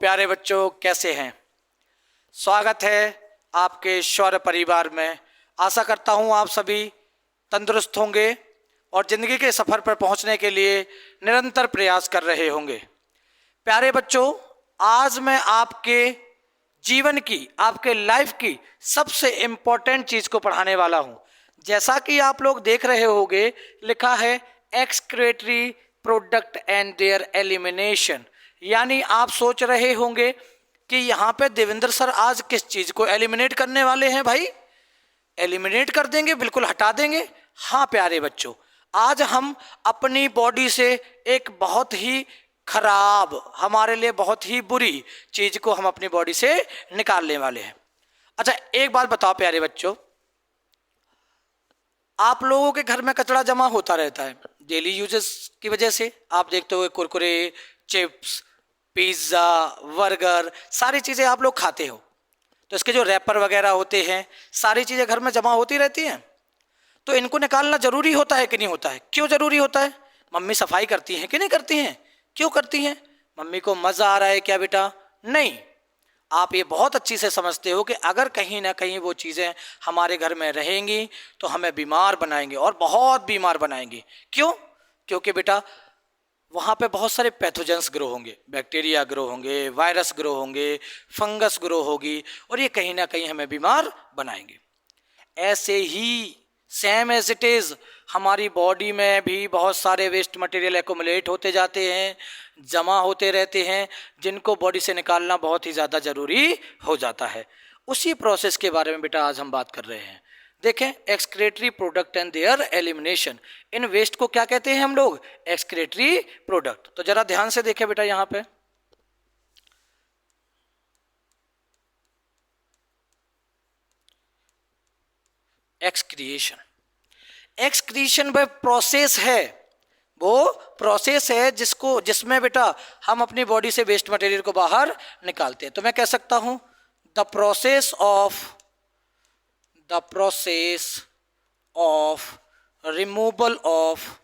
प्यारे बच्चों, कैसे हैं? स्वागत है आपके शौर्य परिवार में। आशा करता हूं आप सभी तंदुरुस्त होंगे और ज़िंदगी के सफ़र पर पहुंचने के लिए निरंतर प्रयास कर रहे होंगे। प्यारे बच्चों, आज मैं आपके जीवन की, आपके लाइफ की सबसे इम्पोर्टेंट चीज़ को पढ़ाने वाला हूं। जैसा कि आप लोग देख रहे होंगे, लिखा है excretory product and their elimination. यानी आप सोच रहे होंगे कि यहाँ पे देवेंद्र सर आज किस चीज़ को एलिमिनेट करने वाले हैं। भाई, एलिमिनेट कर देंगे, बिल्कुल हटा देंगे? हाँ प्यारे बच्चों, आज हम अपनी बॉडी से एक बहुत ही खराब, हमारे लिए बहुत ही बुरी चीज़ को हम अपनी बॉडी से निकालने वाले हैं। अच्छा, एक बात बताओ प्यारे बच्चों, आप लोगों के घर में कचरा जमा होता रहता है डेली यूजेस की वजह से। आप देखते हो कुरकुरे, चिप्स, पिज्ज़ा, बर्गर, सारी चीज़ें आप लोग खाते हो, तो इसके जो रैपर वगैरह होते हैं, सारी चीज़ें घर में जमा होती रहती हैं। तो इनको निकालना ज़रूरी होता है कि नहीं होता है? क्यों ज़रूरी होता है? मम्मी सफाई करती हैं कि नहीं करती हैं? क्यों करती हैं? मम्मी को मज़ा आ रहा है क्या बेटा? नहीं। आप ये बहुत अच्छी से समझते हो कि अगर कहीं ना कहीं वो चीज़ें हमारे घर में रहेंगी तो हमें बीमार बनाएंगे, और बहुत बीमार बनाएंगी। क्यों? क्योंकि बेटा वहाँ पे बहुत सारे पैथोजेंस ग्रो होंगे, बैक्टीरिया ग्रो होंगे, वायरस ग्रो होंगे, फंगस ग्रो होगी, और ये कहीं ना कहीं हमें बीमार बनाएंगे। ऐसे ही सेम एज इट इज़ हमारी बॉडी में भी बहुत सारे वेस्ट मटेरियल एक्युमुलेट होते जाते हैं, जमा होते रहते हैं, जिनको बॉडी से निकालना बहुत ही ज़्यादा ज़रूरी हो जाता है। उसी प्रोसेस के बारे में बेटा आज हम बात कर रहे हैं। देखें, excretory product and their elimination. इन वेस्ट को क्या कहते हैं हम लोग? Excretory product. तो जरा ध्यान से देखें बेटा, यहां पे एक्सक्रिएशन। एक्सक्रीशन वह प्रोसेस है, वो प्रोसेस है जिसमें बेटा हम अपनी बॉडी से वेस्ट मटेरियल को बाहर निकालते हैं। तो मैं कह सकता हूं the process of removal of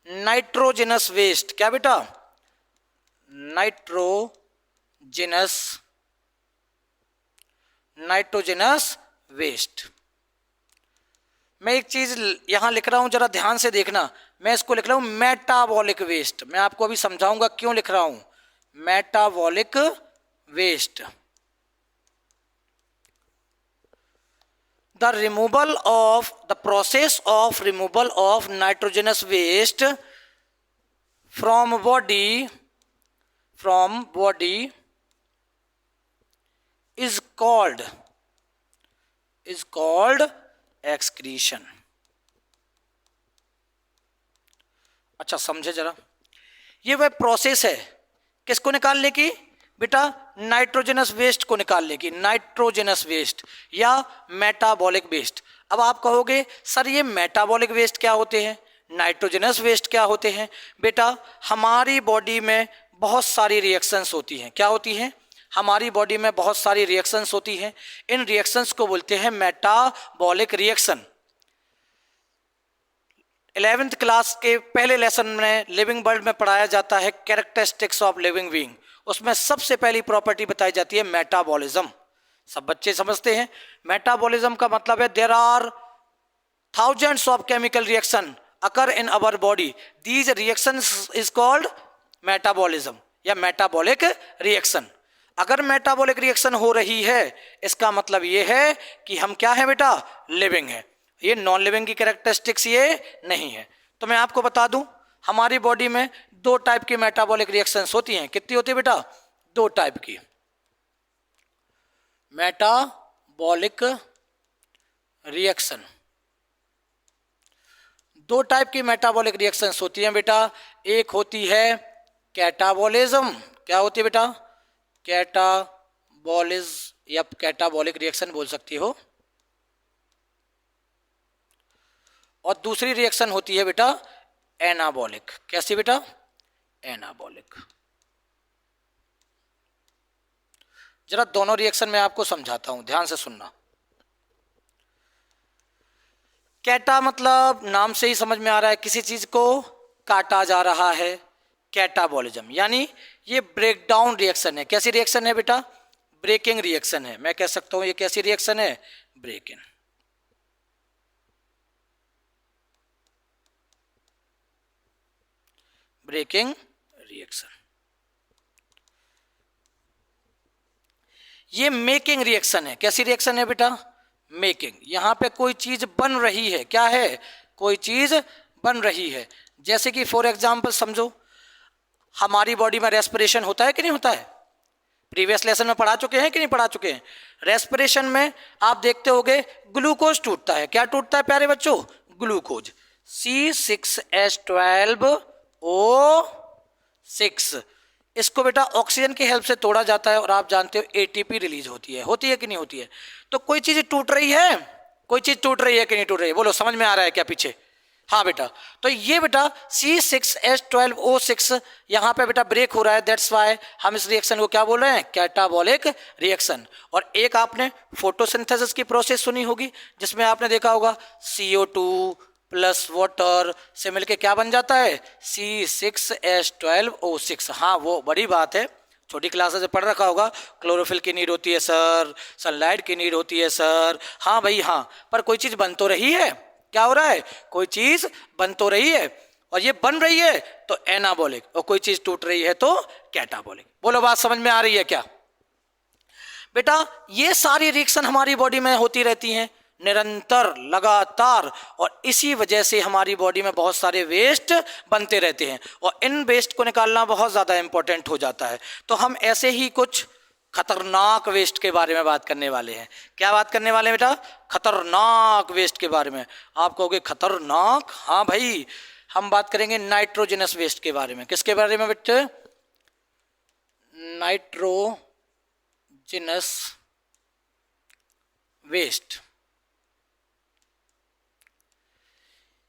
nitrogenous waste. क्या बेटा? Nitrogenous waste. मैं एक चीज यहां लिख रहा हूं, जरा ध्यान से देखना। मैं इसको लिख रहा हूं मेटाबॉलिक वेस्ट। मैं आपको अभी समझाऊंगा क्यों लिख रहा हूं metabolic waste. the process of removal of nitrogenous waste from body is called excretion। अच्छा समझे जरा, ये वह प्रोसेस है किसको निकालने की बेटा? नाइट्रोजनस वेस्ट को निकालने की। नाइट्रोजनस वेस्ट या मेटाबॉलिक वेस्ट। अब आप कहोगे सर ये मेटाबॉलिक वेस्ट क्या होते हैं, नाइट्रोजनस वेस्ट क्या होते हैं? बेटा हमारी बॉडी में बहुत सारी रिएक्शंस होती हैं। क्या होती हैं? हमारी बॉडी में बहुत सारी रिएक्शंस होती हैं। इन रिएक्शंस को बोलते हैं मेटाबॉलिक रिएक्शन। 11th क्लास के पहले लेसन में लिविंग वर्ल्ड में पढ़ाया जाता है कैरेक्टरिस्टिक्स ऑफ लिविंग बीइंग। उसमें सबसे पहली प्रॉपर्टी बताई जाती है मेटाबॉलिज्म। सब बच्चे समझते हैं मेटाबॉलिज्म का मतलब है there are thousands of chemical reaction occur in our body, these reactions is called metabolism या मेटाबॉलिक रिएक्शन। अगर मेटाबॉलिक रिएक्शन हो रही है इसका मतलब ये है कि हम क्या है बेटा? लिविंग है। ये नॉन लिविंग की कैरेक्टरिस्टिक्स ये नहीं है। तो मैं आपको बता दूं, हमारी बॉडी में दो टाइप की मेटाबॉलिक रिएक्शंस होती हैं। कितनी होती है बेटा? दो टाइप की मेटाबॉलिक रिएक्शन। दो टाइप की मेटाबॉलिक रिएक्शंस होती हैं बेटा। एक होती है कैटाबॉलिज्म। क्या होती है बेटा? कैटाबॉलिज्म या कैटाबॉलिक रिएक्शन बोल सकती हो। और दूसरी रिएक्शन होती है बेटा एनाबॉलिक। कैसी बेटा? एनाबॉलिक। जरा दोनों रिएक्शन में आपको समझाता हूं, ध्यान से सुनना। कैटा मतलब नाम से ही समझ में आ रहा है, किसी चीज को काटा जा रहा है। कैटाबॉलिज्म, यानी ये ब्रेक डाउन रिएक्शन है। कैसी रिएक्शन है बेटा? ब्रेकिंग रिएक्शन है। मैं कह सकता हूं ये कैसी रिएक्शन है? ब्रेकिंग। Breaking reaction. ये मेकिंग रिएक्शन है। कैसी रिएक्शन है बेटा? मेकिंग। यहां पे कोई चीज बन रही है। क्या है? कोई चीज बन रही है। जैसे कि फॉर एग्जांपल समझो, हमारी बॉडी में रेस्पिरेशन होता है कि नहीं होता है? प्रीवियस लेसन में पढ़ा चुके हैं कि नहीं पढ़ा चुके हैं? रेस्पिरेशन में आप देखते होंगे ग्लूकोज टूटता है। क्या टूटता है प्यारे बच्चों? ग्लूकोज। C6H12O6, इसको बेटा ऑक्सीजन की हेल्प से तोड़ा जाता है और आप जानते हो एटीपी रिलीज होती है कि नहीं होती है? तो कोई चीज टूट रही है, कोई चीज टूट रही है कि नहीं टूट रही है? बोलो, समझ में आ रहा है क्या पीछे? हाँ बेटा, तो ये बेटा C6H12O6 यहाँ पे बेटा ब्रेक हो रहा है। दैट्स वाई हम इस रिएक्शन को क्या बोल रहे हैं? Catabolic reaction. और एक आपने फोटोसिंथेसिस की प्रोसेस सुनी होगी, जिसमें आपने देखा होगा CO2 प्लस वाटर से मिलके क्या बन जाता है? C6H12O6। हाँ, वो बड़ी बात है, छोटी क्लासेस से पढ़ रखा होगा। क्लोरोफिल की नीड होती है सर, सनलाइट की नीड होती है सर। हाँ भाई हाँ, पर कोई चीज बन तो रही है। क्या हो रहा है? कोई चीज बन तो रही है, और ये बन रही है तो एनाबॉलिक, और कोई चीज टूट रही है तो कैटाबॉलिक। बोलो, बात समझ में आ रही है क्या बेटा? ये सारी रिएक्शन हमारी बॉडी में होती रहती हैं निरंतर, लगातार, और इसी वजह से हमारी बॉडी में बहुत सारे वेस्ट बनते रहते हैं, और इन वेस्ट को निकालना बहुत ज्यादा इंपॉर्टेंट हो जाता है। तो हम ऐसे ही कुछ खतरनाक वेस्ट के बारे में बात करने वाले हैं। क्या बात करने वाले हैं बेटा? खतरनाक वेस्ट के बारे में। आप कहोगे खतरनाक? हाँ भाई, हम बात करेंगे नाइट्रोजनस वेस्ट के बारे में। किसके बारे में बेटे? Nitrogenous waste.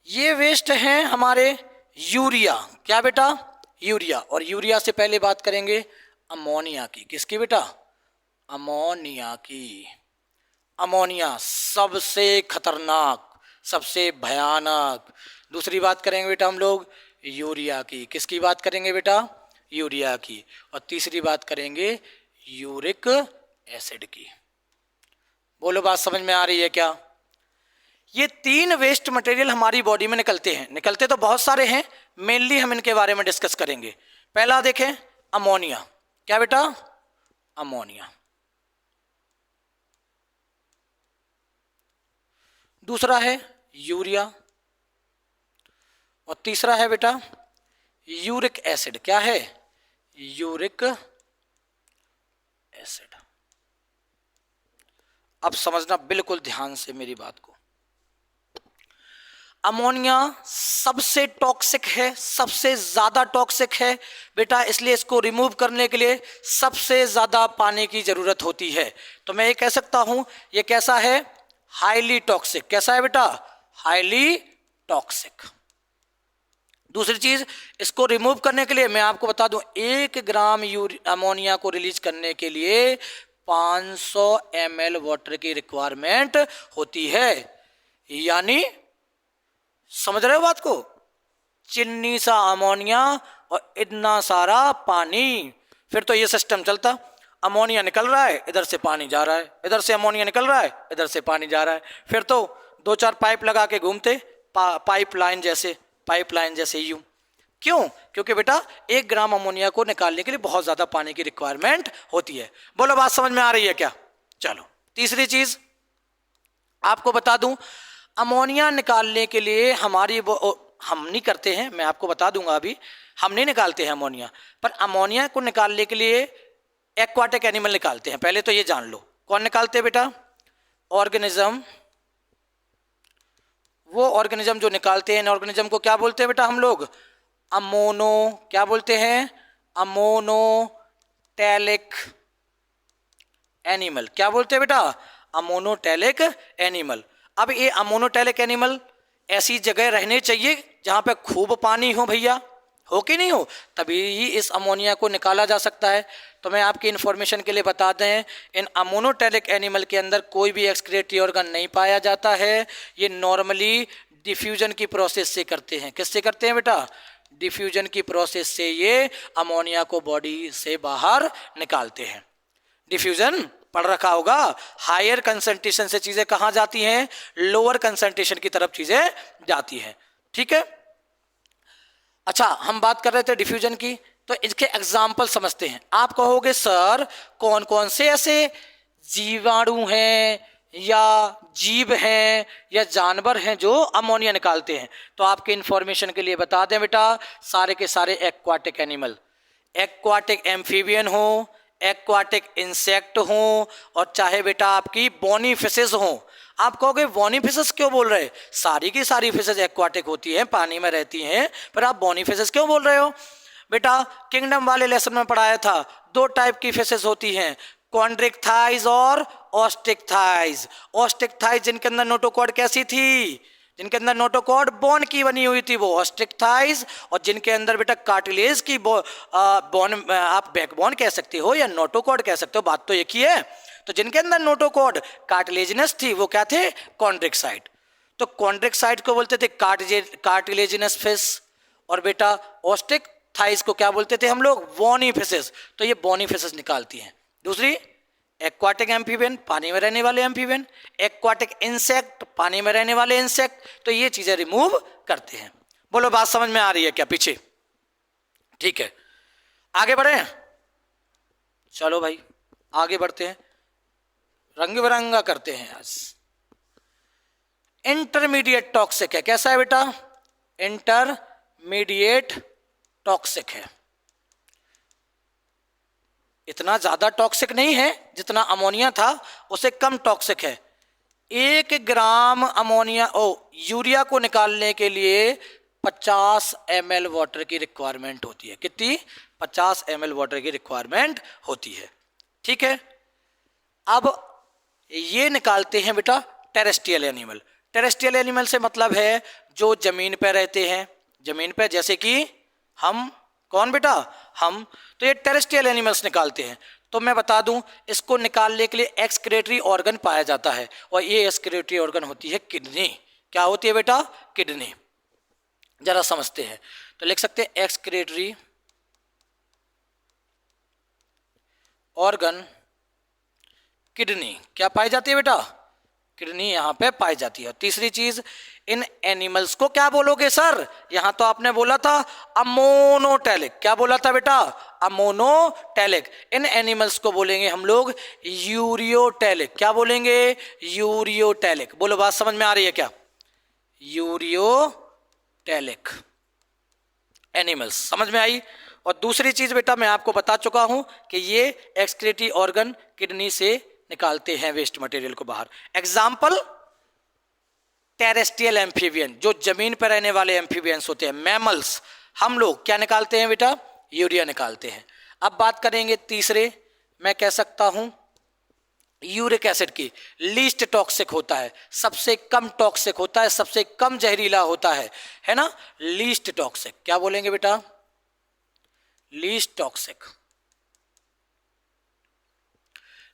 ये वेस्ट हैं हमारे यूरिया। क्या बेटा? यूरिया। और यूरिया से पहले बात करेंगे अमोनिया की। किसकी बेटा? अमोनिया की। अमोनिया सबसे खतरनाक, सबसे भयानक। दूसरी बात करेंगे बेटा हम लोग यूरिया की। किसकी बात करेंगे बेटा? यूरिया की। और तीसरी बात करेंगे यूरिक एसिड की। बोलो, बात समझ में आ रही है क्या? ये तीन वेस्ट मटेरियल हमारी बॉडी में निकलते हैं। निकलते तो बहुत सारे हैं, मेनली हम इनके बारे में डिस्कस करेंगे। पहला देखें, अमोनिया। क्या बेटा? अमोनिया। दूसरा है यूरिया, और तीसरा है बेटा यूरिक एसिड। क्या है? Uric acid. अब समझना बिल्कुल ध्यान से मेरी बात को। अमोनिया सबसे टॉक्सिक है, सबसे ज्यादा टॉक्सिक है बेटा, इसलिए इसको रिमूव करने के लिए सबसे ज्यादा पानी की जरूरत होती है। तो मैं ये कह सकता हूं ये कैसा है? Highly toxic. कैसा है बेटा? Highly toxic. दूसरी चीज, इसको रिमूव करने के लिए मैं आपको बता दूं, 1 ग्राम अमोनिया को रिलीज करने के लिए 500 ml वाटर की रिक्वायरमेंट होती है। यानी समझ रहे हो बात को? चिन्नी सा अमोनिया और इतना सारा पानी। फिर तो ये सिस्टम चलता, अमोनिया निकल रहा है, इधर से पानी जा रहा है, इधर से अमोनिया निकल रहा है, इधर से पानी जा रहा है। फिर तो 2-4 पाइप लगा के घूमते, पाइपलाइन जैसे यूं। क्यों? क्योंकि बेटा 1 ग्राम अमोनिया को निकालने के लिए बहुत ज्यादा पानी की रिक्वायरमेंट होती है। बोलो, बात समझ में आ रही है क्या? चलो, तीसरी चीज आपको बता दूं, अमोनिया निकालने के लिए हम नहीं करते हैं, मैं आपको बता दूंगा अभी, हम नहीं निकालते हैं अमोनिया, पर अमोनिया को निकालने के लिए एक्वाटिक एनिमल निकालते हैं। पहले तो ये जान लो, कौन निकालते हैं बेटा? ऑर्गेनिज्म। वो ऑर्गेनिज्म जो निकालते हैं, ऑर्गेनिज्म को क्या बोलते हैं बेटा हम लोग? क्या बोलते हैं? Ammonotelic animal. क्या बोलते हैं बेटा? Ammonotelic animal. अब ये अमोनोटैलिक एनिमल ऐसी जगह रहने चाहिए जहां पे खूब पानी हो भैया, हो कि नहीं हो, तभी ही इस अमोनिया को निकाला जा सकता है। तो मैं आपकी इन्फॉर्मेशन के लिए बता दें, इन अमोनोटैलिक एनिमल के अंदर कोई भी एक्सक्रीटरी ऑर्गन नहीं पाया जाता है। ये नॉर्मली डिफ्यूजन की प्रोसेस से करते हैं। किससे करते हैं बेटा? डिफ्यूजन की प्रोसेस से ये अमोनिया को बॉडी से बाहर निकालते हैं। डिफ्यूजन पढ़ रखा होगा, हायर कंसंट्रेशन से चीजें कहां जाती हैं, लोअर कंसंट्रेशन की तरफ चीजें जाती हैं। ठीक है, अच्छा हम बात कर रहे थे डिफ्यूजन की, तो इसके एग्जाम्पल समझते हैं। आप कहोगे सर कौन कौन से ऐसे जीवाणु हैं या जीव हैं या जानवर हैं जो अमोनिया निकालते हैं, तो आपके इंफॉर्मेशन के लिए बता दें बेटा, सारे के सारे एक्वाटिक एनिमल, एक्वाटिक एम्फीबियन हो, एक्वाटिक इंसेक्ट हो, और चाहे बेटा आपकी बोनी फिशेस हो। आप कहोगे बोनी फिशेस क्यों बोल रहे, सारी की सारी फिशेस एक्वाटिक होती हैं, पानी में रहती हैं, पर आप बोनी फिशेस क्यों बोल रहे हो? बेटा किंगडम वाले लेसन में पढ़ाया था, दो टाइप की फिशेस होती हैं, कॉन्ड्रिक थाइज और ऑस्टिक थाइज। ऑस्टिक थाइज जिनके अंदर नोटोकॉर्ड कैसी थी, जिनके अंदर नोटोकॉर्ड बोन की बनी हुई थी वो ऑस्टिक थाइज, और जिनके अंदर बेटा कार्टिलेज की बोन, आप बैकबोन कह सकते हो या नोटोकॉर्ड कह सकते हो, बात तो एक ही है। तो जिनके अंदर नोटोकॉर्ड कार्टिलेजिनस थी वो क्या थे, कॉन्ड्रिक साइट। तो कॉन्ड्रिक साइट को बोलते थे कार्टिलेजिनस फिश, और बेटा ऑस्टिक थाइज को क्या बोलते थे हम लोग, बोनी फिशेस। तो ये बोनी फिशेस निकालती हैं। दूसरी एक्वाटिक एम्फीबियन, पानी में रहने वाले एम्फीबियन, एक्वाटिक इंसेक्ट, पानी में रहने वाले इंसेक्ट, तो ये चीजें रिमूव करते हैं। बोलो बात समझ में आ रही है क्या पीछे? ठीक है, आगे बढ़े, चलो भाई आगे बढ़ते हैं, रंग बिरंगा करते हैं आज। इंटरमीडिएट टॉक्सिक है, कैसा है बेटा, इंटरमीडिएट टॉक्सिक है, इतना ज्यादा टॉक्सिक नहीं है जितना अमोनिया था, उसे कम टॉक्सिक है। 1 ग्राम अमोनिया यूरिया को निकालने के लिए 50 ml वाटर की रिक्वायरमेंट होती है। कितनी? 50 ml वाटर की रिक्वायरमेंट होती है। ठीक है, अब ये निकालते हैं बेटा टेरेस्ट्रियल एनिमल। टेरेस्ट्रियल एनिमल से मतलब है जो जमीन पर रहते हैं, जमीन पर, जैसे कि हम, कौन बेटा, हम। तो ये टेरेस्ट्रियल एनिमल्स निकालते हैं। तो मैं बता दूं, इसको निकालने के लिए एक्सक्रीटरी ऑर्गन पाया जाता है, और ये एक्सक्रीटरी ऑर्गन होती है किडनी। क्या होती है बेटा? किडनी। जरा समझते हैं, तो लिख सकते हैं एक्सक्रीटरी ऑर्गन किडनी। क्या पाई जाती है बेटा? किडनी यहां पे पाई जाती है। तीसरी चीज, इन एनिमल्स को क्या बोलोगे सर? यहां तो आपने बोला था अमोनोटेलिक। क्या बोला था बेटा? अमोनोटेलिक। इन एनिमल्स को बोलेंगे हम लोग यूरियोटेलिक। क्या बोलेंगे? यूरियोटेलिक। बोलो बात समझ में आ रही है क्या? यूरियोटेलिक एनिमल्स समझ में आई। और दूसरी चीज बेटा मैं आपको बता चुका हूं कि ये एक्सक्रीटरी ऑर्गन किडनी से निकालते हैं वेस्ट मटेरियल को बाहर। एग्जाम्पल, टेरेस्ट्रियल एम्फीबियन, जो जमीन पर रहने वाले एम्फीबियंस होते हैं, मैमल्स। हम लोग क्या निकालते हैं बेटा? यूरिया निकालते हैं। अब बात करेंगे तीसरे, मैं कह सकता हूं यूरिक एसिड की। लीस्ट टॉक्सिक होता है, सबसे कम टॉक्सिक होता है, सबसे कम जहरीला होता है ना? Least toxic. क्या बोलेंगे बेटा? Least toxic.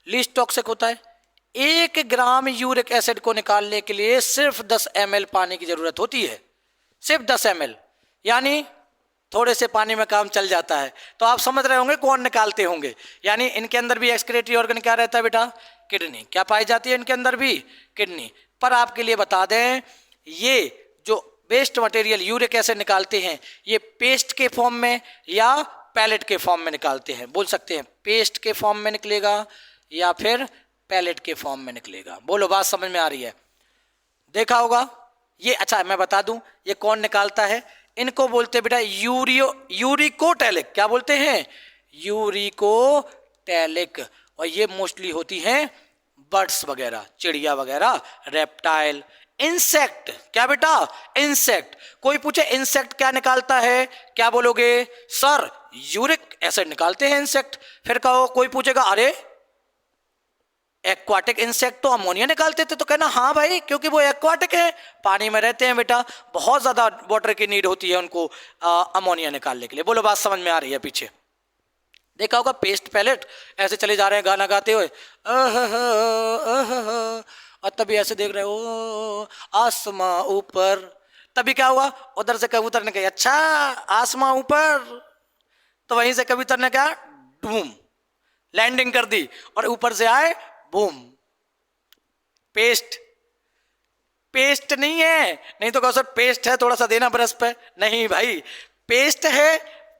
लीस्ट टॉक्सिक होता है। 1 ग्राम यूरिक एसिड को निकालने के लिए सिर्फ 10 ml पानी की जरूरत होती है, सिर्फ 10 ml, यानी थोड़े से पानी में काम चल जाता है। तो आप समझ रहे होंगे कौन निकालते होंगे। यानी इनके अंदर भी एक्सक्रीटरी ऑर्गन क्या रहता है बेटा? किडनी। क्या पाई जाती है इनके अंदर भी? किडनी। पर आपके लिए बता दें, ये जो वेस्ट मटेरियल यूरिक एसिड निकालते हैं, ये पेस्ट के फॉर्म में या पैलेट के फॉर्म में निकालते हैं। बोल सकते हैं पेस्ट के फॉर्म में निकलेगा या फिर पैलेट के फॉर्म में निकलेगा। बोलो बात समझ में आ रही है? देखा होगा ये। अच्छा मैं बता दूं ये कौन निकालता है। इनको बोलते हैं बेटा यूरिकोटेलिक। क्या बोलते हैं? यूरिकोटेलिक। और ये मोस्टली होती हैं बर्ड्स वगैरह, चिड़िया वगैरह, रेप्टाइल, इंसेक्ट। क्या बेटा? इंसेक्ट। कोई पूछे इंसेक्ट क्या निकालता है, क्या बोलोगे? सर यूरिक एसिड निकालते हैं इंसेक्ट। फिर कहो, कोई पूछेगा अरे एक्वाटिक इंसेक्ट तो अमोनिया निकालते थे, तो कहना हाँ भाई, क्योंकि वो एक्वाटिक है, पानी में रहते हैं बेटा, बहुत ज्यादा वाटर की नीड होती है उनको अमोनिया निकालने के लिए। बोलो बात समझ में आ रही है पीछे? देखा होगा पेस्ट पैलेट ऐसे चले जा रहे हैं गाना गाते हुए, और तभी ऐसे देख रहे हो आसमां ऊपर तभी क्या हुआ, उधर से कबूतर ने कहा अच्छा आसमां ऊपर, तो वहीं से कबूतर ने क्या बूम लैंडिंग कर दी और ऊपर से आए बूम। पेस्ट, पेस्ट नहीं है, नहीं तो कहो सर पेस्ट है थोड़ा सा देना ब्रश पे, नहीं भाई पेस्ट है,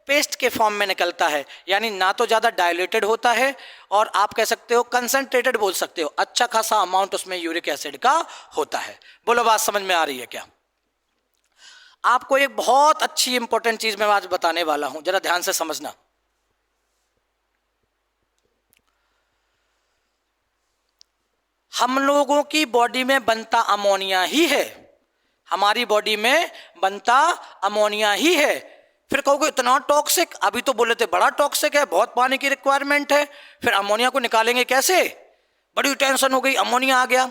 पेस्ट के फॉर्म में निकलता है, यानी ना तो ज्यादा डायल्यूटेड होता है और आप कह सकते हो कंसंट्रेटेड बोल सकते हो, अच्छा खासा अमाउंट उसमें यूरिक एसिड का होता है। बोलो बात समझ में आ रही है क्या? आपको एक बहुत अच्छी इंपॉर्टेंट चीज मैं आज बताने वाला हूं, जरा ध्यान से समझना। हम लोगों की बॉडी में बनता अमोनिया ही है, हमारी बॉडी में बनता अमोनिया ही है। फिर कहोगे इतना टॉक्सिक, अभी तो बोले थे बड़ा टॉक्सिक है, बहुत पानी की रिक्वायरमेंट है, फिर अमोनिया को निकालेंगे कैसे? बड़ी टेंशन हो गई, अमोनिया आ गया।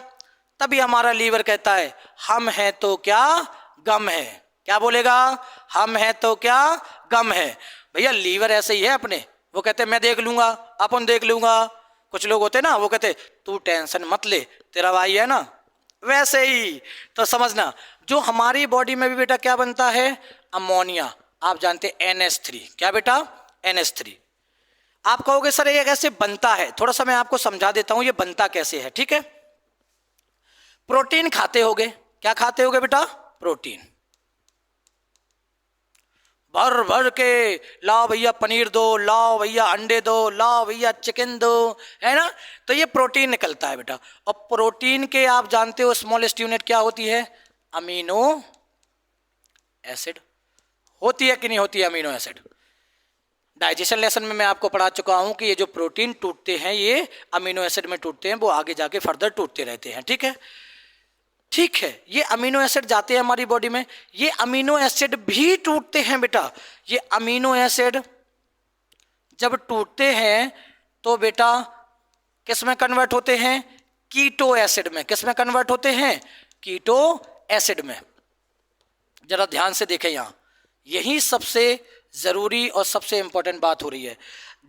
तभी हमारा लीवर कहता है हम हैं तो क्या गम है। क्या बोलेगा? हम हैं तो क्या गम है। भैया लीवर ऐसे ही है अपने, वो कहते मैं देख लूंगा, अपन देख लूंगा। कुछ लोग होते ना वो कहते तू टेंशन मत ले, तेरा भाई है ना, वैसे ही। तो समझना जो हमारी बॉडी में भी बेटा क्या बनता है, अमोनिया। आप जानते NH3, क्या बेटा? NH3। आप कहोगे सर ये कैसे बनता है, थोड़ा सा मैं आपको समझा देता हूं ये बनता कैसे है, ठीक है? प्रोटीन खाते होगे, क्या खाते होगे बेटा? प्रोटीन भर भर के, लाओ भैया पनीर दो, लाओ भैया अंडे दो, लाओ भैया चिकन दो, है ना? तो ये प्रोटीन निकलता है बेटा। और प्रोटीन के आप जानते हो स्मॉलेस्ट यूनिट क्या होती है? अमीनो एसिड होती है कि नहीं होती है? अमीनो एसिड डाइजेशन लेसन में मैं आपको पढ़ा चुका हूं कि ये जो प्रोटीन टूटते हैं ये अमीनो एसिड में टूटते हैं, वो आगे जाके फर्दर टूटते रहते हैं, ठीक है? ठीक है, ये अमीनो एसिड जाते हैं हमारी बॉडी में, ये अमीनो एसिड भी टूटते हैं बेटा। ये अमीनो एसिड जब टूटते हैं तो बेटा किस में कन्वर्ट होते हैं? कीटो एसिड में। किस में कन्वर्ट होते हैं? कीटो एसिड में। जरा ध्यान से देखें, यहां यही सबसे जरूरी और सबसे इंपॉर्टेंट बात हो रही है।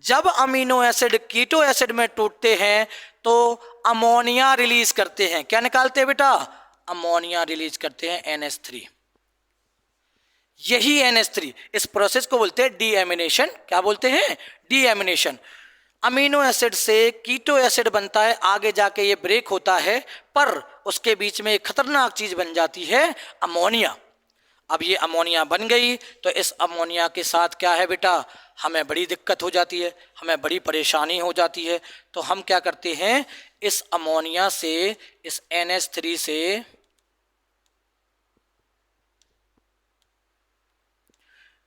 जब अमीनो एसिड कीटो एसिड में टूटते हैं तो अमोनिया रिलीज करते हैं। क्या निकालते हैं बेटा? अमोनिया रिलीज करते हैं, NH3। यही NH3, इस प्रोसेस को बोलते हैं डीएमिनेशन। क्या बोलते हैं? डीएमिनेशन। अमीनो एसिड से कीटो एसिड बनता है, आगे जाके ये ब्रेक होता है, पर उसके बीच में एक खतरनाक चीज बन जाती है, अमोनिया। अब ये अमोनिया बन गई तो इस अमोनिया के साथ क्या है बेटा? हमें बड़ी दिक्कत हो जाती है, हमें बड़ी परेशानी हो जाती है। तो हम क्या करते हैं, इस अमोनिया से, इस NH3 से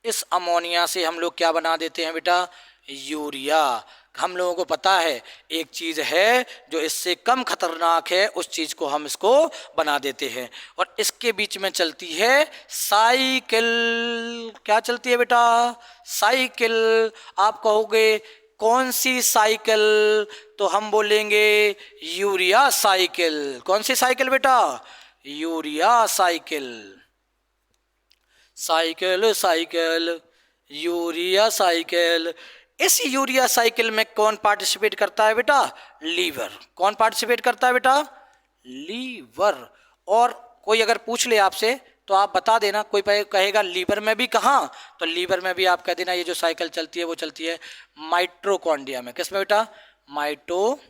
इस अमोनिया से हम लोग क्या बना देते हैं बेटा? यूरिया। हम लोगों को पता है एक चीज है जो इससे कम खतरनाक है, उस चीज को हम इसको बना देते हैं। और इसके बीच में चलती है साइकिल। क्या चलती है बेटा? साइकिल। आप कहोगे कौन सी साइकिल? तो हम बोलेंगे यूरिया साइकिल। कौन सी साइकिल बेटा? Urea cycle. Cycle cycle urea cycle. इस यूरिया साइकिल में कौन पार्टिसिपेट करता है बेटा? लीवर। कौन पार्टिसिपेट करता है बेटा? लीवर। और कोई अगर पूछ ले आपसे तो आप बता देना, कोई कहेगा लीवर में भी, कहाँ? तो लीवर में भी आप कह देना ये जो साइकिल चलती है वो चलती है माइटोकॉन्ड्रिया में। किसमें बेटा? माइटोकॉन्ड्रिया।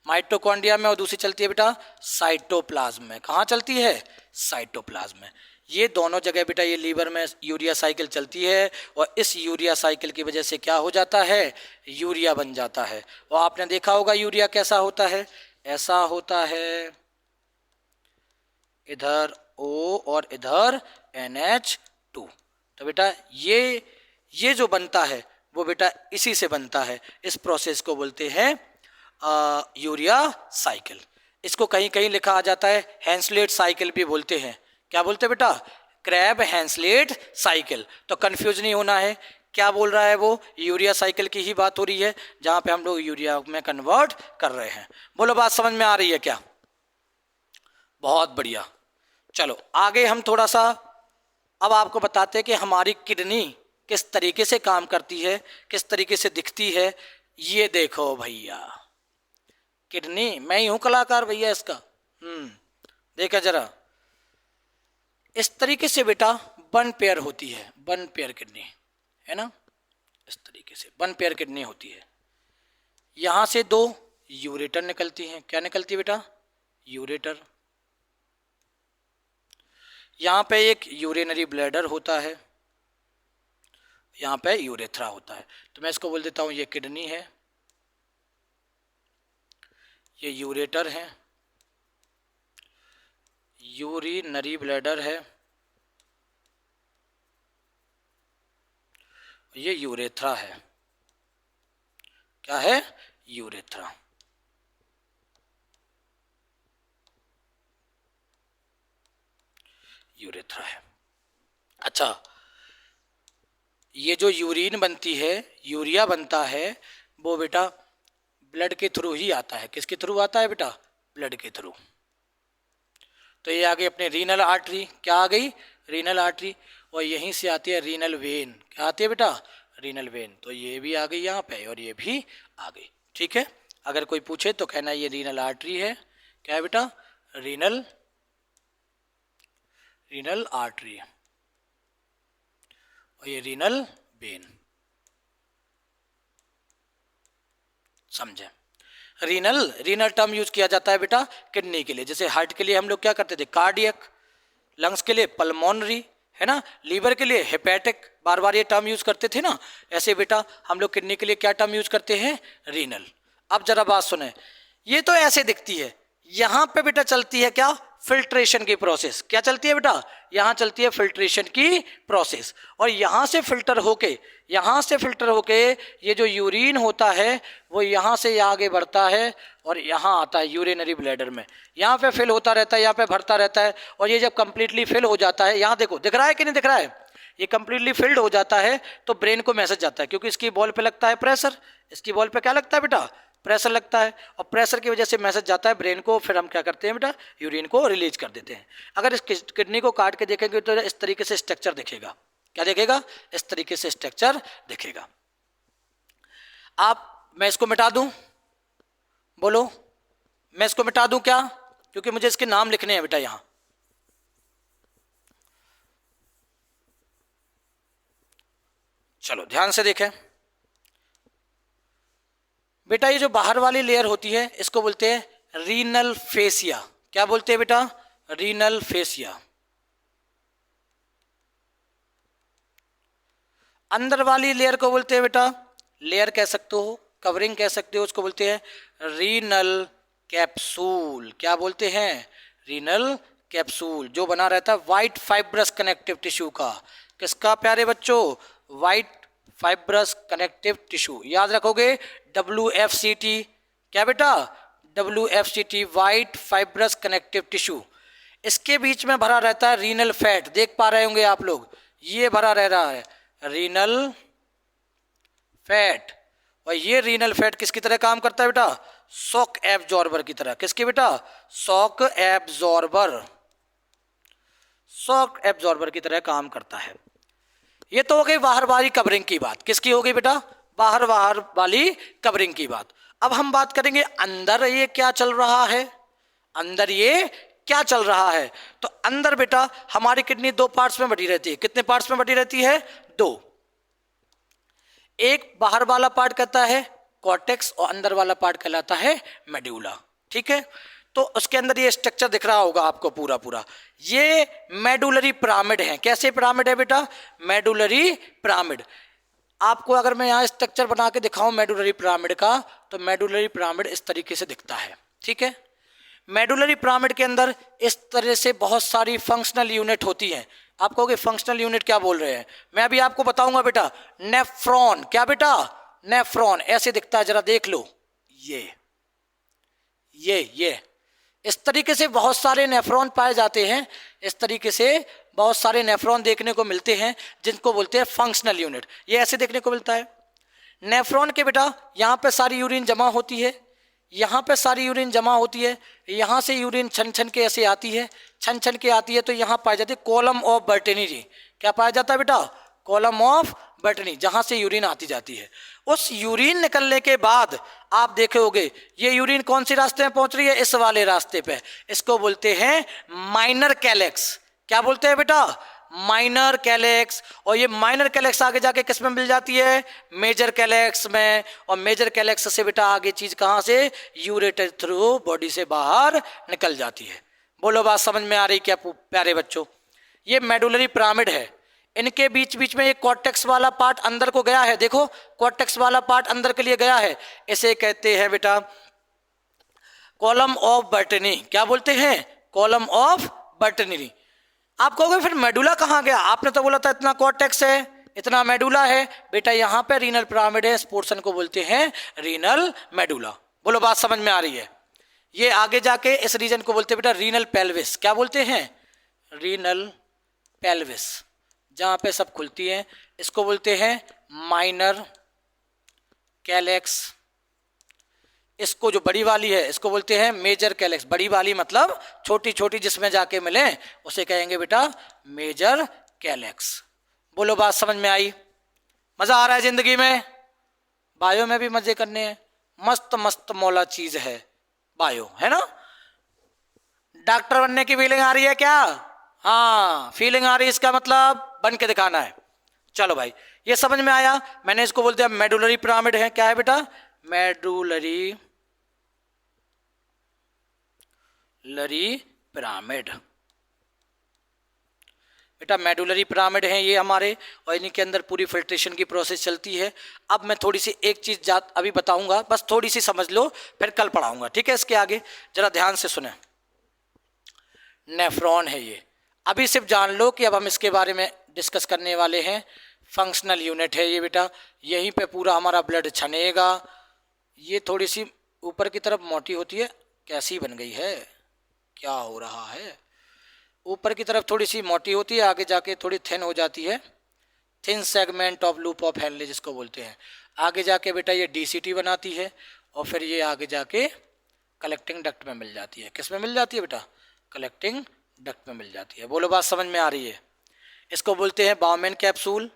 माइटोकॉन्ड्रिया में। और दूसरी चलती है बेटा साइटोप्लाज्म में। कहाँ चलती है? साइटोप्लाज्म में। ये दोनों जगह बेटा ये लीवर में यूरिया साइकिल चलती है और इस यूरिया साइकिल की वजह से क्या हो जाता है? यूरिया बन जाता है। और आपने देखा होगा यूरिया कैसा होता है? ऐसा होता है, इधर O और इधर NH2। तो बेटा ये जो बनता है वो बेटा इसी से बनता है। इस प्रोसेस को बोलते हैं यूरिया साइकिल। इसको कहीं कहीं लिखा आ जाता है हैंसलेट साइकिल भी बोलते हैं। क्या बोलते हैं बेटा? Krebs Henseleit cycle. तो कंफ्यूज नहीं होना है, क्या बोल रहा है वो? यूरिया साइकिल की ही बात हो रही है जहां पे हम लोग यूरिया में कन्वर्ट कर रहे हैं। बोलो बात समझ में आ रही है क्या? बहुत बढ़िया। चलो आगे हम थोड़ा सा अब आपको बताते हैं कि हमारी किडनी किस तरीके से काम करती है, किस तरीके से दिखती है। ये देखो भैया, किडनी, मैं ही हूं कलाकार भैया इसका। देखा जरा, इस तरीके से बेटा वन पेयर होती है, वन पेयर किडनी है ना, इस तरीके से वन पेयर किडनी होती है। यहां से दो यूरेटर निकलती हैं। क्या निकलती है बेटा? यूरेटर। यहां पे एक यूरिनरी ब्लैडर होता है, यहां पे यूरेथ्रा होता है। तो मैं इसको बोल देता हूं ये किडनी है, ये यूरेटर है, यूरिनरी ब्लैडर है, ये यूरेथ्रा है। क्या है? यूरेथ्रा। यूरेथ्रा है। अच्छा, ये जो यूरिन बनती है, यूरिया बनता है, वो बेटा ब्लड के थ्रू ही आता है। किसके थ्रू आता है बेटा? ब्लड के थ्रू। तो ये आ गई अपने रीनल आर्टरी। क्या आ गई? Renal artery. और यहीं से आती है रीनल वेन। क्या आती है बेटा? Renal vein. तो ये भी आ गई यहाँ पे और ये भी आ गई। ठीक है, अगर कोई पूछे तो कहना ये रीनल आर्टरी है। क्या है बेटा? Renal artery. और ये रीनल वेन। समझे? रीनल टर्म यूज किया जाता है बेटा किडनी के लिए। जैसे हार्ट के लिए हम लोग क्या करते थे? कार्डियक। लंग्स के लिए पल्मोनरी, है ना। लीवर के लिए हेपेटिक। बार बार ये टर्म यूज करते थे ना। ऐसे बेटा हम लोग किडनी के लिए क्या टर्म यूज करते हैं? रीनल। अब जरा बात सुने, ये तो ऐसे दिखती है, यहां पे बेटा चलती है क्या? फिल्ट्रेशन की प्रोसेस। क्या चलती है बेटा? यहां चलती है फिल्ट्रेशन की प्रोसेस। और यहां से फिल्टर होके ये जो यूरिन होता है वो यहां से आगे बढ़ता है और यहां आता है यूरिनरी ब्लैडर में। यहां पे फिल होता रहता है, यहां पे भरता रहता है। और ये जब कंप्लीटली फिल हो जाता है, यहां देखो दिख रहा है कि नहीं दिख रहा है? ये कंप्लीटली फिल्ड हो जाता है तो ब्रेन को मैसेज जाता है, क्योंकि इसकी बॉल पे लगता है प्रेशर। इसकी बॉल पे क्या लगता है बेटा? प्रेशर लगता है। और प्रेशर की वजह से मैसेज जाता है ब्रेन को, फिर हम क्या करते हैं बेटा? यूरिन को रिलीज कर देते हैं। अगर इस किडनी को काट के देखेंगे तो इस तरीके से स्ट्रक्चर दिखेगा। क्या देखेगा? इस तरीके से स्ट्रक्चर दिखेगा। मैं इसको मिटा दूं? बोलो, मैं इसको मिटा दूं क्या? क्योंकि मुझे इसके नाम लिखने हैं बेटा यहां। चलो ध्यान से देखें बेटा, ये जो बाहर वाली लेयर होती है इसको बोलते हैं रीनल फेसिया। क्या बोलते हैं बेटा? Renal fascia. अंदर वाली लेयर को बोलते हैं बेटा, लेयर कह सकते हो, कवरिंग कह सकते हो, उसको बोलते हैं रीनल कैप्सूल। क्या बोलते हैं? Renal capsule. जो बना रहता है वाइट फाइब्रस कनेक्टिव टिश्यू का। किसका प्यारे बच्चों? White fibrous connective tissue. याद रखोगे WFCT। क्या बेटा? WFCT, white fibrous connective tissue. इसके बीच में भरा रहता है रीनल फैट। देख पा रहे होंगे आप लोग, ये भरा रह रहा है रीनल फैट। और ये रीनल फैट किसकी तरह काम करता है बेटा? शॉक एब्जॉर्बर की तरह। किसकी बेटा? Shock absorber. शॉक एब्जॉर्बर की तरह काम करता है। ये तो हो गई बाहर वाली कवरिंग की बात। किसकी हो गई बेटा? बाहर वाली कवरिंग की बात। अब हम बात करेंगे अंदर ये क्या चल रहा है। अंदर ये क्या चल रहा है? तो अंदर बेटा हमारी किडनी दो पार्ट्स में बटी रहती है। कितने पार्ट्स में बटी रहती है? दो। एक बाहर वाला पार्ट कहता है कॉर्टेक्स और अंदर वाला पार्ट कहलाता है मेडुला। ठीक है, तो उसके अंदर ये स्ट्रक्चर दिख रहा होगा आपको पूरा पूरा। ये मेडुलरी पिरामिड है। कैसे पिरामिड है बेटा? Medullary pyramid. आपको अगर मैं यहाँ स्ट्रक्चर बना के दिखाऊं मेडुलरी पिरामिड का, तो मेडुलरी पिरामिड इस तरीके से दिखता है। ठीक है, मेडुलरी पिरामिड के अंदर इस तरह से बहुत सारी फंक्शनल यूनिट होती हैं। आप कहोगे फंक्शनल यूनिट क्या बोल रहे हैं? मैं अभी आपको बताऊंगा बेटा। नेफ्रॉन। क्या बेटा? नेफ्रॉन ऐसे दिखता है, जरा देख लो। ये इस तरीके से बहुत सारे नेफ्रॉन पाए जाते हैं। इस तरीके से बहुत सारे नेफ्रॉन देखने को मिलते हैं, जिनको बोलते हैं फंक्शनल यूनिट। ये ऐसे देखने को मिलता है। नेफ्रॉन के बेटा यहाँ पे सारी यूरिन जमा होती है, यहाँ पे सारी यूरिन जमा होती है। यहाँ से यूरिन छन छन के ऐसे आती है, छन छन के आती है तो यहाँ पाई जाती है कॉलम ऑफ बर्टेनिरी। क्या पाया जाता है बेटा? कॉलम ऑफ बटनी, जहाँ से यूरिन आती जाती है। उस यूरिन निकलने के बाद आप देखोगे ये यूरिन कौन सी रास्ते में पहुंच रही है, इस वाले रास्ते पे। इसको बोलते हैं माइनर कैलेक्स। क्या बोलते हैं बेटा, माइनर कैलेक्स। और ये माइनर कैलेक्स आगे जाके किस में मिल जाती है, मेजर कैलेक्स में। और मेजर कैलेक्स से बेटा आगे चीज कहाँ से, यूरेटर थ्रू बॉडी से बाहर निकल जाती है। बोलो बात समझ में आ रही क्या प्यारे बच्चों। ये मेडुलरी पिरामिड है, इनके बीच बीच में ये कॉर्टेक्स वाला पार्ट अंदर को गया है, देखो कॉर्टेक्स वाला पार्ट अंदर के लिए गया है, इसे कहते हैं बेटा कॉलम ऑफ बर्टनी। क्या बोलते हैं, कॉलम ऑफ बर्टनी। आप कहोगे फिर मेडुला कहाँ गया, आपने तो बोला था इतना कॉर्टेक्स है, इतना मेडुला है। बेटा यहाँ पे रीनल पिरामिड है, इस पोर्शन को बोलते हैं रीनल मेडुला। बोलो बात समझ में आ रही है। ये आगे जाके इस रीजन को बोलते हैं बेटा रीनल पेल्विस। क्या बोलते हैं, रीनल पेल्विस, जहाँ पे सब खुलती है। इसको बोलते हैं माइनर कैलेक्स। इसको जो बड़ी वाली है इसको बोलते हैं मेजर कैलेक्स। बड़ी वाली मतलब छोटी छोटी जिसमें जाके मिले उसे कहेंगे बेटा मेजर कैलेक्स। बोलो बात समझ में आई। मजा आ रहा है जिंदगी में, बायो में भी मजे करने हैं, मस्त मस्त मौला चीज है बायो, है ना। डॉक्टर बनने की फीलिंग आ रही है क्या, हाँ फीलिंग आ रही है, इसका मतलब बन के दिखाना है। चलो भाई ये समझ में आया। मैंने इसको बोल दिया मेडुलरी पिरामिड है। क्या है बेटा, मेडुलरी पिरामिड। बेटा मेडुलरी पिरामिड है ये हमारे, और इनके अंदर पूरी फिल्ट्रेशन की प्रोसेस चलती है। अब मैं थोड़ी सी एक चीज अभी बताऊंगा, बस थोड़ी सी समझ लो, फिर कल पढ़ाऊंगा, ठीक है। इसके आगे जरा ध्यान से सुने। नेफ्रॉन है ये, अभी सिर्फ जान लो कि अब हम इसके बारे में डिस्कस करने वाले हैं। फंक्शनल यूनिट है ये बेटा, यहीं पे पूरा हमारा ब्लड छनेगा। ये थोड़ी सी ऊपर की तरफ मोटी होती है, कैसी बन गई है, क्या हो रहा है, ऊपर की तरफ थोड़ी सी मोटी होती है, आगे जाके थोड़ी थिन हो जाती है। Thin segment of loop of Henle जिसको बोलते हैं। आगे जाके बेटा ये डीसीटी बनाती है, और फिर ये आगे जाके कलेक्टिंग डक्ट में मिल जाती है। किस में मिल जाती है बेटा, कलेक्टिंग डक्ट में मिल जाती है। बोलो बात समझ में आ रही है। इसको बोलते हैं बाउमेन कैप्सूल,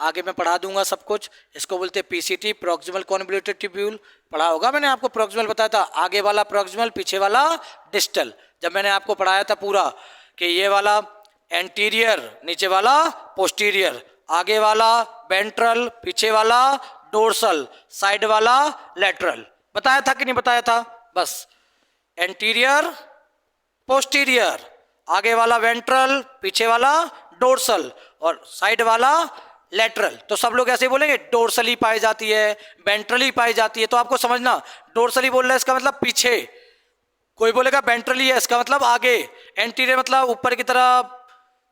आगे मैं पढ़ा दूंगा सब कुछ। इसको बोलते हैं पीसीटी, प्रॉक्सिमल कॉन्वोल्यूटेड ट्यूब्यूल। पढ़ा होगा मैंने आपको, प्रॉक्सिमल बताया था, आगे वाला प्रॉक्सिमल, पीछे वाला डिस्टल। जब मैंने आपको पढ़ाया था पूरा कि ये वाला एंटीरियर, नीचे वाला पोस्टीरियर, आगे वाला वेंट्रल, पीछे वाला डोर्सल, साइड वाला लेटरल, बताया था कि नहीं बताया था। बस एंटीरियर पोस्टीरियर, आगे वाला वेंट्रल, पीछे वाला डोर्सल, और साइड वाला लेटरल। तो सब लोग ऐसे बोलेंगे डोर्सली पाई जाती है, वेंट्रली पाई जाती है। तो आपको समझना, डोर्सली बोल रहा है इसका मतलब पीछे, कोई बोलेगा वेंट्रली है इसका मतलब आगे, एंटीरियर मतलब ऊपर की तरफ,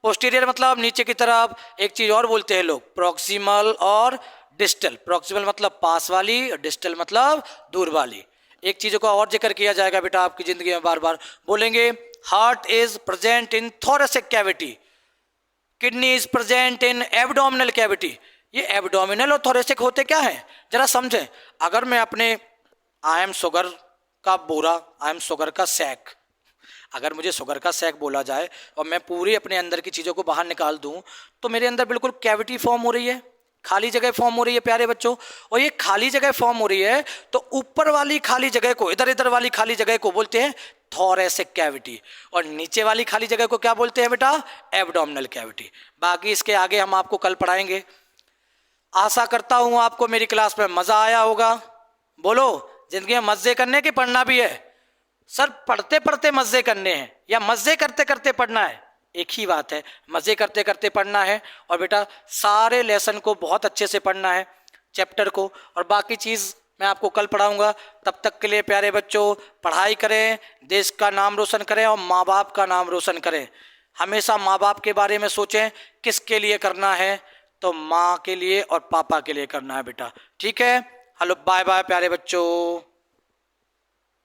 पोस्टीरियर मतलब नीचे की तरफ। एक चीज और बोलते हैं लोग, प्रॉक्सिमल और डिस्टल। प्रॉक्सिमल मतलब पास वाली, और डिस्टल मतलब दूर वाली। एक चीजों का और जिक्र किया जाएगा बेटा आपकी जिंदगी में, बार बार बोलेंगे heart is present in thoracic cavity, kidney is present in abdominal cavity. ये एब्डोमिनल और थोरेसिक होते क्या है जरा समझें। अगर मैं अपने आई एम शुगर का बोरा, आई एम शुगर का सैक, अगर मुझे शुगर का सैक बोला जाए और मैं पूरी अपने अंदर की चीज़ों को बाहर निकाल दूं, तो मेरे अंदर बिल्कुल कैविटी फॉर्म हो रही है, खाली जगह फॉर्म हो रही है प्यारे बच्चों। और ये खाली जगह फॉर्म हो रही है, तो ऊपर वाली खाली जगह को, इधर इधर वाली खाली जगह को बोलते हैं थोरेसिक कैविटी, और नीचे वाली खाली जगह को क्या बोलते हैं बेटा, एब्डोमिनल कैविटी। बाकी इसके आगे हम आपको कल पढ़ाएंगे। आशा करता हूं आपको मेरी क्लास में मजा आया होगा। बोलो, जिंदगी में मजे करने की पढ़ना भी है। सर पढ़ते पढ़ते मजे करने हैं या मजे करते करते पढ़ना है, एक ही बात है, मजे करते करते पढ़ना है। और बेटा सारे लेसन को बहुत अच्छे से पढ़ना है, चैप्टर को, और बाकी चीज़ मैं आपको कल पढ़ाऊंगा। तब तक के लिए प्यारे बच्चों पढ़ाई करें, देश का नाम रोशन करें और माँ बाप का नाम रोशन करें। हमेशा माँ बाप के बारे में सोचें, किसके लिए करना है, तो माँ के लिए और पापा के लिए करना है बेटा, ठीक है। हेलो बाय बाय प्यारे बच्चों।